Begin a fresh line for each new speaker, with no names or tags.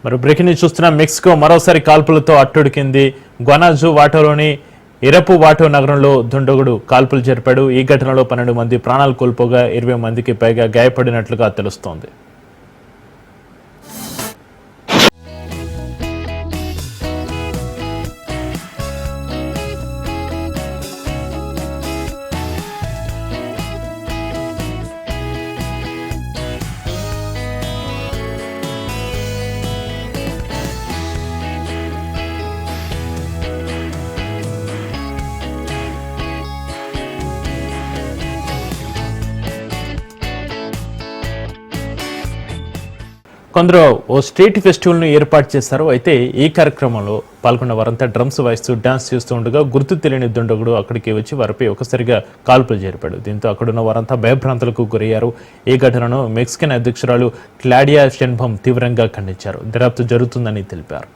మరి breaking news చూస్తున్న Mexico మరోసారి కాల్పులతో అట్టుడికింది. గ్వానాజువాటోలోని ఇరపు వాటో నగరంలో దుండగుడు కాల్పులు జరిపాడు. ఈ ఘటనలో 12 మంది ప్రాణాలు కోల్పోగా 20 మందికి పైగా గాయపడినట్లుగా తెలుస్తోంది. కొందరు ఓ స్ట్రీట్ ఫెస్టివల్ను ఏర్పాటు చేశారు. అయితే ఈ కార్యక్రమంలో పాల్గొన్న వారంతా డ్రమ్స్ వాయిస్తూ డాన్స్ చేస్తూ ఉండగా గుర్తు తెలియని దుండగుడు అక్కడికి వచ్చి వారిపై ఒకసారిగా కాల్పులు జరిపాడు. దీంతో అక్కడున్న వారంతా భయభ్రాంతులకు గురయ్యారు. ఈ ఘటనను మెక్సికన్ అధ్యక్షురాలు క్లాడియా షెన్బమ్ తీవ్రంగా ఖండించారు. దర్యాప్తు జరుగుతుందని తెలిపారు.